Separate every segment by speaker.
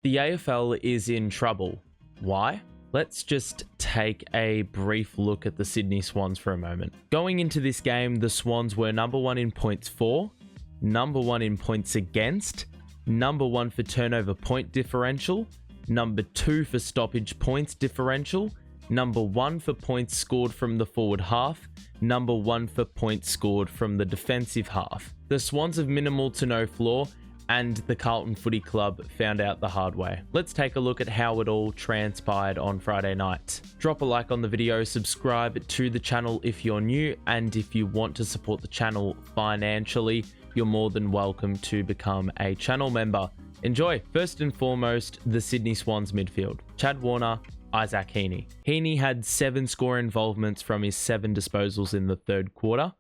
Speaker 1: The AFL is in trouble. Why? Let's just take a brief look at the Sydney Swans for a moment. Going into this game, the Swans were number 1 in points for, number 1 in points against, number 1 for turnover point differential, number 2 for stoppage points differential, number 1 for points scored from the forward half, number 1 for points scored from the defensive half. The Swans have minimal to no floor, and the Carlton Footy Club found out the hard way. Let's take a look at how it all transpired on Friday night. Drop a like on the video, subscribe to the channel if you're new, and if you want to support the channel financially, you're more than welcome to become a channel member. Enjoy! First and foremost, the Sydney Swans midfield. Chad Warner, Isaac Heeney. Heeney had 7 score involvements from his 7 disposals in the third quarter,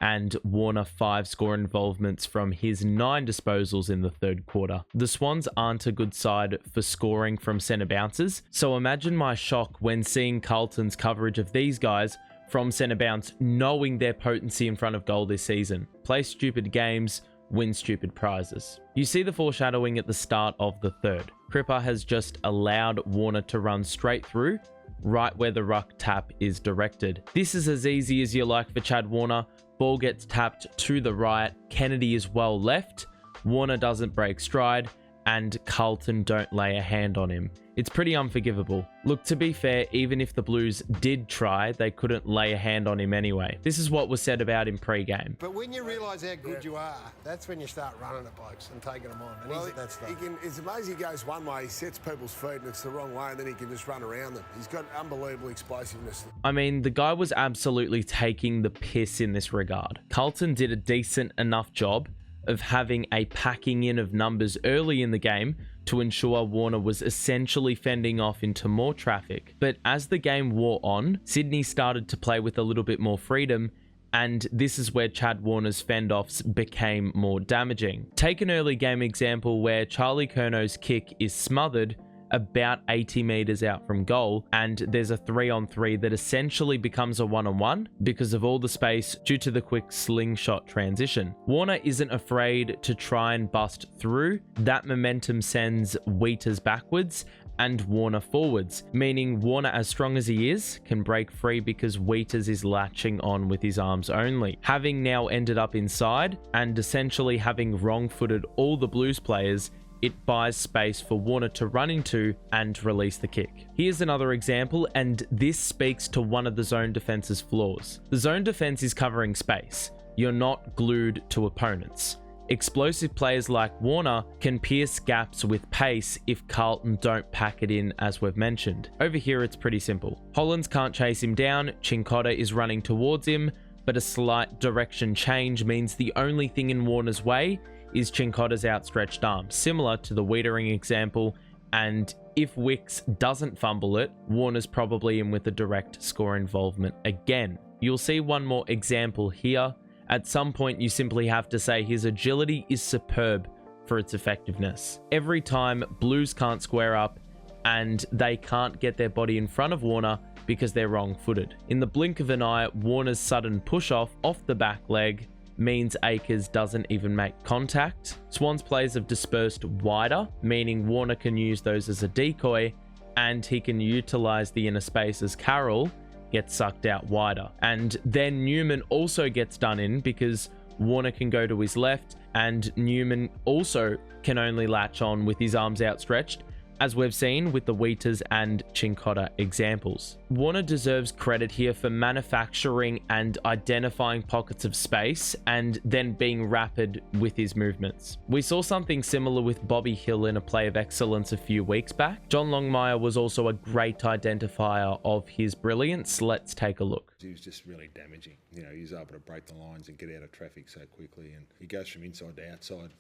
Speaker 1: and Warner 5 score involvements from his 9 disposals in the third quarter. The Swans aren't a good side for scoring from centre bounces, so imagine my shock when seeing Carlton's coverage of these guys from centre bounce, knowing their potency in front of goal this season. Play stupid games, win stupid prizes. You see the foreshadowing at the start of the third. Cripper has just allowed Warner to run straight through, right where the ruck tap is directed. This is as easy as you like for Chad Warner. Ball gets tapped to the right, Kennedy is well left, Warner doesn't break stride, and Carlton don't lay a hand on him. It's pretty unforgivable. Look, to be fair, even if the Blues did try, they couldn't lay a hand on him anyway. This is what was said about him pre-game.
Speaker 2: But when you realise how good you are, that's when you start running at blokes and taking them on. And well, that stuff.
Speaker 3: It's amazing he goes one way, he sets people's feet and it's the wrong way, and then he can just run around them. He's got unbelievable explosiveness.
Speaker 1: I mean, the guy was absolutely taking the piss in this regard. Carlton did a decent enough job of having a packing in of numbers early in the game to ensure Warner was essentially fending off into more traffic. But as the game wore on, Sydney started to play with a little bit more freedom, and this is where Chad Warner's fend-offs became more damaging. Take an early game example where Charlie Curnow's kick is smothered about 80 meters out from goal, and there's a 3-on-3 that essentially becomes a 1-on-1 because of all the space due to the quick slingshot transition. Warner isn't afraid to try and bust through. That momentum sends Wheaters backwards and Warner forwards, meaning Warner, as strong as he is, can break free because Wheaters is latching on with his arms only. Having now ended up inside and essentially having wrong-footed all the Blues players, it buys space for Warner to run into and release the kick. Here's another example, and this speaks to one of the zone defense's flaws. The zone defense is covering space. You're not glued to opponents. Explosive players like Warner can pierce gaps with pace if Carlton don't pack it in, as we've mentioned. Over here, it's pretty simple. Hollands can't chase him down, Cincotta is running towards him, but a slight direction change means the only thing in Warner's way is Cincotta's outstretched arm, similar to the Wiedering example, and if Wicks doesn't fumble it, Warner's probably in with a direct score involvement again. You'll see one more example here. At some point, you simply have to say his agility is superb for its effectiveness. Every time Blues can't square up and they can't get their body in front of Warner because they're wrong-footed. In the blink of an eye, Warner's sudden push-off off the back leg means Akers doesn't even make contact. Swans players have dispersed wider, meaning Warner can use those as a decoy, and he can utilize the inner space as Carroll gets sucked out wider. And then Newman also gets done in because Warner can go to his left, and Newman also can only latch on with his arms outstretched, as we've seen with the Wheaters and Cincotta examples. Warner deserves credit here for manufacturing and identifying pockets of space and then being rapid with his movements. We saw something similar with Bobby Hill in a play of excellence a few weeks back. John Longmire was also a great identifier of his brilliance. Let's take a look.
Speaker 3: He was just really damaging. You know, he's able to break the lines and get out of traffic so quickly, and he goes from inside to outside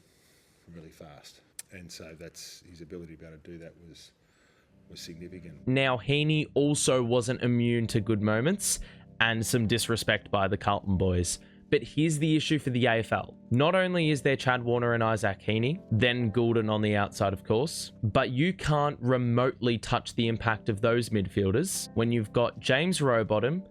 Speaker 3: really fast. And so that's his ability to be able to do that was significant.
Speaker 1: Now, Heeney also wasn't immune to good moments and some disrespect by the Carlton boys. But here's the issue for the AFL. Not only is there Chad Warner and Isaac Heeney, then Gulden on the outside, of course, but you can't remotely touch the impact of those midfielders when you've got James Rowbottom,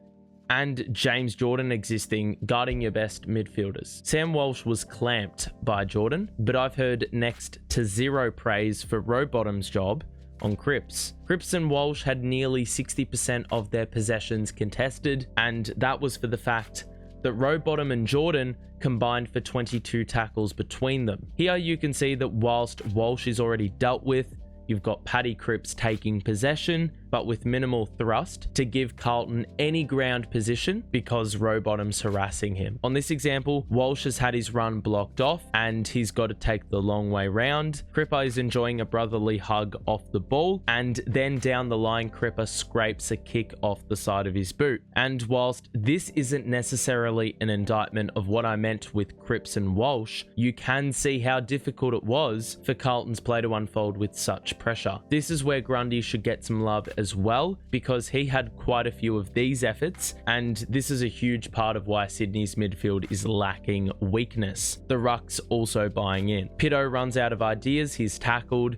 Speaker 1: and James Jordon existing guarding your best midfielders. Sam Walsh was clamped by Jordon, but I've heard next to zero praise for Rowbottom's job on Cripps. Cripps and Walsh had nearly 60% of their possessions contested, and that was for the fact that Rowbottom and Jordon combined for 22 tackles between them. Here you can see that whilst Walsh is already dealt with, you've got Paddy Cripps taking possession, but with minimal thrust to give Carlton any ground position because Rowbottom's harassing him. On this example, Walsh has had his run blocked off and he's got to take the long way round. Cripper is enjoying a brotherly hug off the ball, and then down the line, Cripper scrapes a kick off the side of his boot. And whilst this isn't necessarily an indictment of what I meant with Cripps and Walsh, you can see how difficult it was for Carlton's play to unfold with such pressure. This is where Grundy should get some love as well, because he had quite a few of these efforts, and this is a huge part of why Sydney's midfield is lacking weakness. The ruck's also buying in. Pitto runs out of ideas, he's tackled,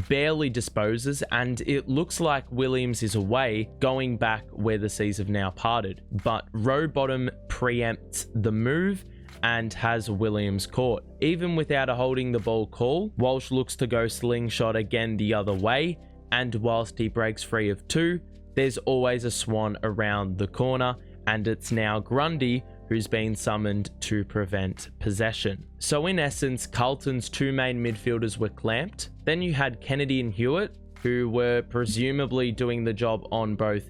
Speaker 1: barely disposes, and it looks like Williams is away, going back where the seas have now parted. But Rowbottom preempts the move and has Williams caught. Even without a holding the ball call, Walsh looks to go slingshot again the other way, and whilst he breaks free of two, there's always a Swan around the corner, and it's now Grundy who's been summoned to prevent possession. So in essence, Carlton's two main midfielders were clamped. Then you had Kennedy and Hewitt, who were presumably doing the job on both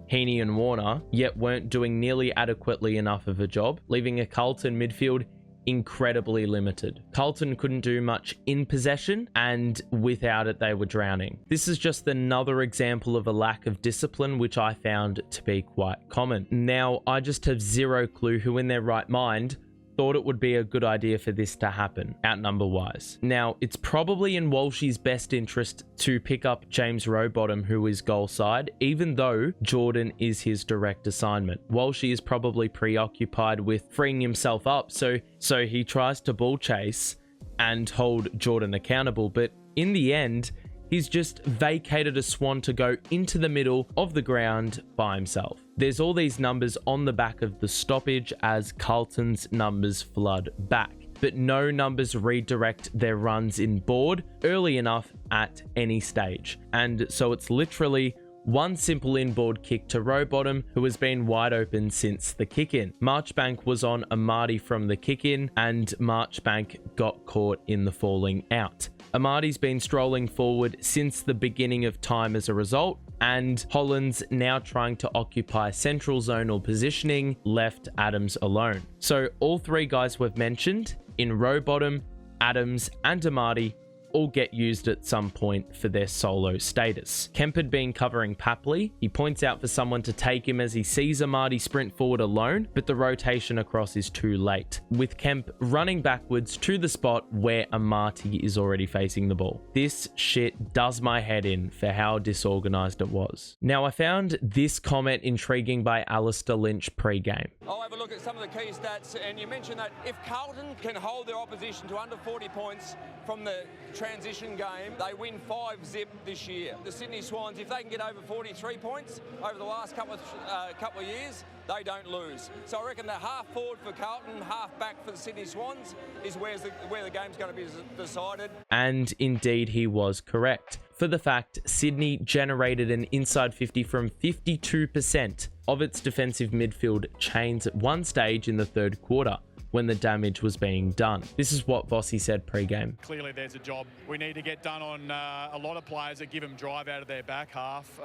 Speaker 1: Heeney and Warner, yet weren't doing nearly adequately enough of a job, leaving a Carlton midfield incredibly limited. Carlton couldn't do much in possession, and without it they were drowning. This is just another example of a lack of discipline, which I found to be quite common. Now, I just have zero clue who in their right mind thought it would be a good idea for this to happen, outnumber wise. Now, it's probably in Walsh's best interest to pick up James Rowbottom, who is goal side, even though Jordon is his direct assignment. Walshy is probably preoccupied with freeing himself up, so he tries to ball chase and hold Jordon accountable, but in the end, he's just vacated a Swan to go into the middle of the ground by himself. There's all these numbers on the back of the stoppage as Carlton's numbers flood back, but no numbers redirect their runs in board early enough at any stage. And so it's literally one simple inboard kick to Rowbottom, who has been wide open since the kick-in. Marchbank was on Amati from the kick-in, and Marchbank got caught in the falling out. Amati's been strolling forward since the beginning of time as a result, and Holland's now trying to occupy central zonal positioning, left Adams alone. So all three guys we've mentioned in Rowbottom, Adams and Amati all get used at some point for their solo status. Kemp had been covering Papley. He points out for someone to take him as he sees Amati sprint forward alone, but the rotation across is too late, with Kemp running backwards to the spot where Amati is already facing the ball. This shit does my head in for how disorganized it was. Now, I found this comment intriguing by Alistair Lynch pre-game.
Speaker 4: I'll have a look at some of the key stats, and you mentioned that if Carlton can hold their opposition to under 40 points from the transition game, they win 5-0 this year. The Sydney Swans, if they can get over 43 points over the last couple of years, they don't lose. So I reckon the half forward for Carlton, half back for the Sydney Swans is where the game's going to be decided.
Speaker 1: And indeed he was correct. For the fact, Sydney generated an inside 50 from 52% of its defensive midfield chains at one stage in the third quarter, when the damage was being done. This is what Vossi said pre-game.
Speaker 5: Clearly there's a job we need to get done on a lot of players that give them drive out of their back half.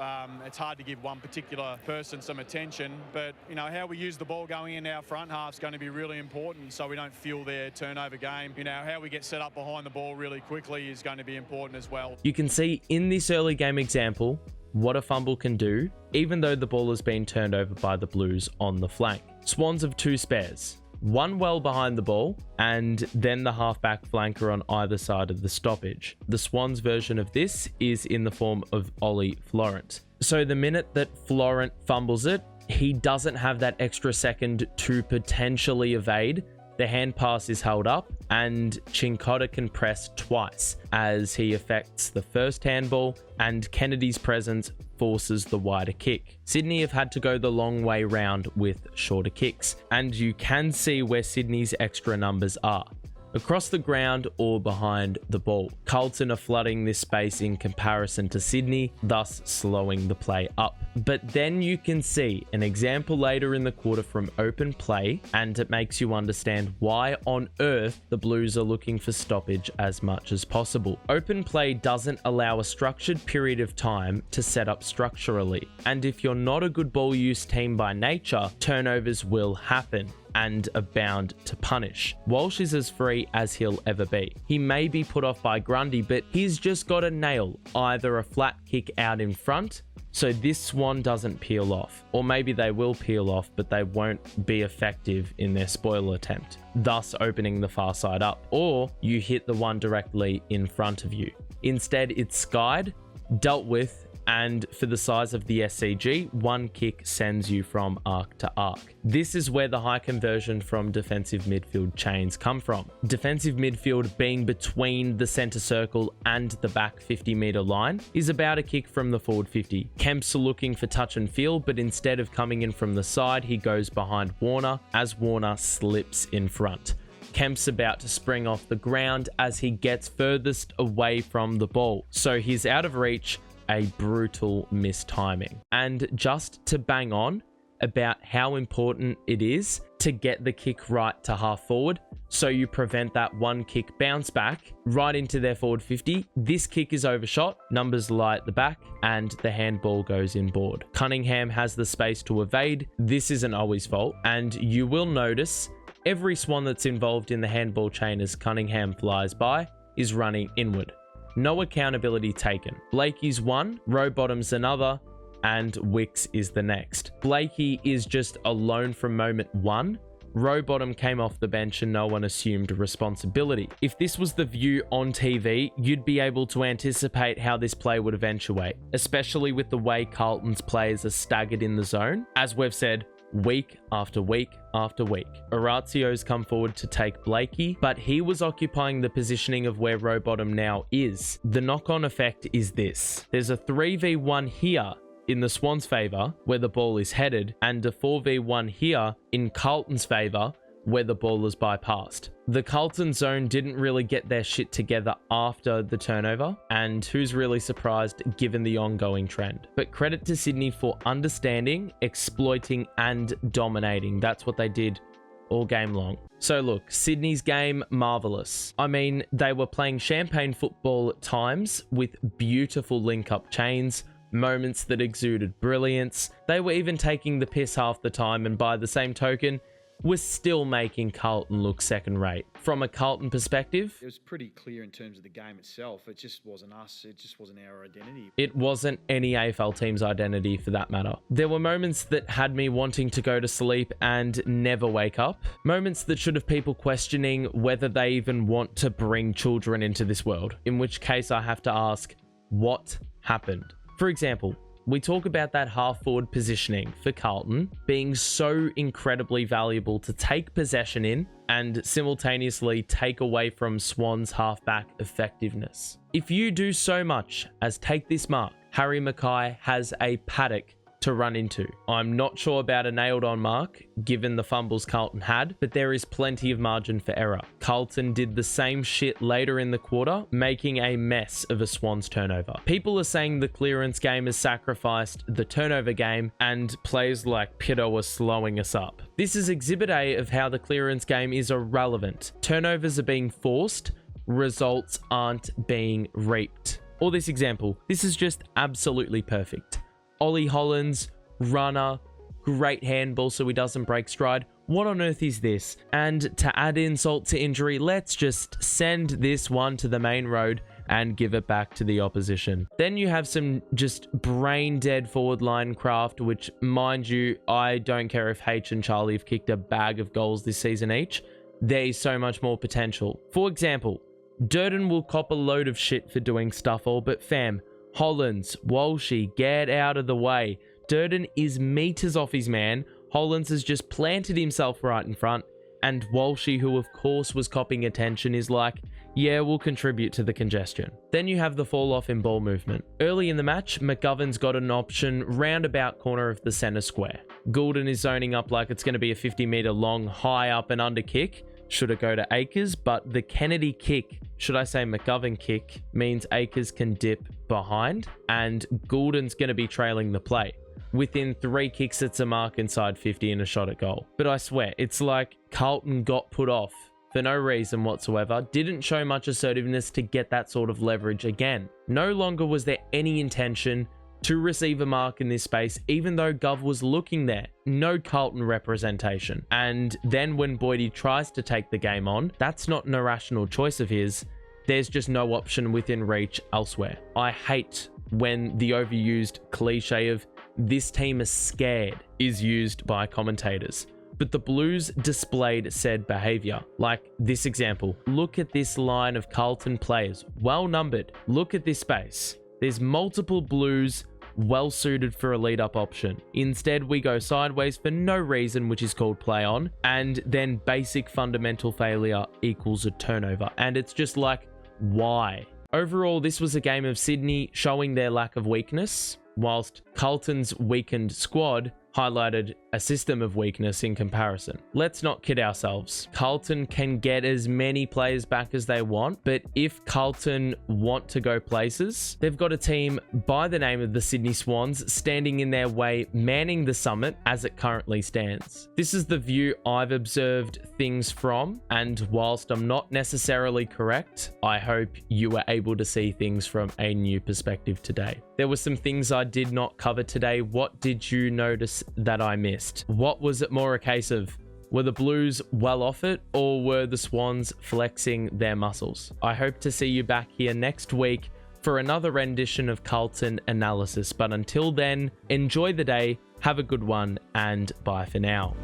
Speaker 5: It's hard to give one particular person some attention, but you know how we use the ball going in our front half is going to be really important so we don't fuel their turnover game. You know, how we get set up behind the ball really quickly is going to be important as well.
Speaker 1: You can see in this early game example what a fumble can do, even though the ball has been turned over by the Blues on the flank. Swans have two spares. One well behind the ball, and then the halfback flanker on either side of the stoppage. The Swans version of this is in the form of Ollie Florent. So the minute that Florent fumbles it, he doesn't have that extra second to potentially evade The hand pass is held up and Cincotta can press twice as he affects the first handball and Kennedy's presence forces the wider kick. Sydney have had to go the long way round with shorter kicks, and you can see where Sydney's extra numbers are. Across the ground or behind the ball. Carlton are flooding this space in comparison to Sydney, thus slowing the play up. But then you can see an example later in the quarter from open play, and it makes you understand why on earth the Blues are looking for stoppage as much as possible. Open play doesn't allow a structured period of time to set up structurally, and if you're not a good ball use team by nature, turnovers will happen and are bound to punish. Walsh is as free as he'll ever be. He may be put off by Grundy, but he's just got to nail either a flat kick out in front so this Swan doesn't peel off, or maybe they will peel off but they won't be effective in their spoil attempt, thus opening the far side up, or you hit the one directly in front of you. Instead, it's skied, dealt with, and for the size of the SCG, one kick sends you from arc to arc. This is where the high conversion from defensive midfield chains come from. Defensive midfield being between the centre circle and the back 50-metre line is about a kick from the forward 50. Kemp's looking for touch and feel, but instead of coming in from the side, he goes behind Warner as Warner slips in front. Kemp's about to spring off the ground as he gets furthest away from the ball, so he's out of reach. A brutal mistiming. And just to bang on about how important it is to get the kick right to half forward so you prevent that one kick bounce back right into their forward 50. This kick is overshot, numbers lie at the back, and the handball goes inboard. Cunningham has the space to evade. This isn't always fault, and you will notice every Swan that's involved in the handball chain as Cunningham flies by is running inward. No accountability taken. Blakey's one, Rowbottom's another, and Wicks is the next. Blakey is just alone from moment one. Rowbottom came off the bench and no one assumed responsibility. If this was the view on TV, you'd be able to anticipate how this play would eventuate, especially with the way Carlton's players are staggered in the zone. As we've said, week after week after week. Orazio's come forward to take Blakey, but he was occupying the positioning of where Rowbottom now is. The knock-on effect is this. There's a 3v1 here in the Swans' favour where the ball is headed, and a 4v1 here in Carlton's favour where the ball is bypassed. The Carlton zone didn't really get their shit together after the turnover, and who's really surprised given the ongoing trend? But credit to Sydney for understanding, exploiting, and dominating. That's what they did all game long. So look, Sydney's game, marvellous. I mean, they were playing champagne football at times with beautiful link-up chains, moments that exuded brilliance. They were even taking the piss half the time, and by the same token, was still making Carlton look second rate. From a Carlton perspective,
Speaker 6: it was pretty clear in terms of the game itself. It just wasn't us. It just wasn't our identity.
Speaker 1: It wasn't any AFL team's identity for that matter. There were moments that had me wanting to go to sleep and never wake up. Moments that should have people questioning whether they even want to bring children into this world. In which case I have to ask, what happened? For example, we talk about that half-forward positioning for Carlton being so incredibly valuable to take possession in and simultaneously take away from Swans' halfback effectiveness. If you do so much as take this mark, Harry Mackay has a paddock to run into. I'm not sure about a nailed-on mark, given the fumbles Carlton had, but there is plenty of margin for error. Carlton did the same shit later in the quarter, making a mess of a Swans turnover. People are saying the clearance game has sacrificed the turnover game, and plays like Pitto are slowing us up. This is exhibit A of how the clearance game is irrelevant. Turnovers are being forced, results aren't being reaped. Or this example, this is just absolutely perfect. Ollie Hollands, runner, great handball so he doesn't break stride. What on earth is this? And to add insult to injury, let's just send this one to the main road and give it back to the opposition. Then you have some just brain dead forward line craft, which, mind you, I don't care if H and Charlie have kicked a bag of goals this season each. There is so much more potential. For example, Jordon will cop a load of shit for doing stuff all, but fam, Hollands, Walshy, get out of the way. Jordon is meters off his man. Hollands has just planted himself right in front and Walshy, who of course was copping attention, is like, yeah, we'll contribute to the congestion. Then you have the fall off in ball movement. Early in the match, McGovern's got an option roundabout corner of the center square. Gulden is zoning up like it's going to be a 50-meter long high up and under kick. Should it go to Akers? But the Kennedy kick, should I say McGovern kick, means Akers can dip behind and Gulden's going to be trailing the play. Within 3 kicks, it's a mark inside 50 and a shot at goal. But I swear, it's like Carlton got put off for no reason whatsoever, didn't show much assertiveness to get that sort of leverage again. No longer was there any intention to receive a mark in this space, even though Gov was looking there. No Carlton representation. And then when Boydie tries to take the game on, that's not an irrational choice of his. There's just no option within reach elsewhere. I hate when the overused cliche of this team is scared is used by commentators. But the Blues displayed said behaviour. Like this example, look at this line of Carlton players, well numbered. Look at this space. There's multiple Blues well suited for a lead up option. Instead, we go sideways for no reason, which is called play on, and then basic fundamental failure equals a turnover. And it's just like, why? Overall, this was a game of Sydney showing their lack of weakness, whilst Carlton's weakened squad highlighted a system of weakness in comparison. Let's not kid ourselves. Carlton can get as many players back as they want, but if Carlton want to go places, they've got a team by the name of the Sydney Swans standing in their way, manning the summit as it currently stands. This is the view I've observed things from, and whilst I'm not necessarily correct, I hope you were able to see things from a new perspective today. There were some things I did not cover today. What did you notice that I missed? What was it more a case of? Were the Blues well off it, or were the Swans flexing their muscles? I hope to see you back here next week for another rendition of Carlton analysis. But until then, enjoy the day, have a good one, and bye for now.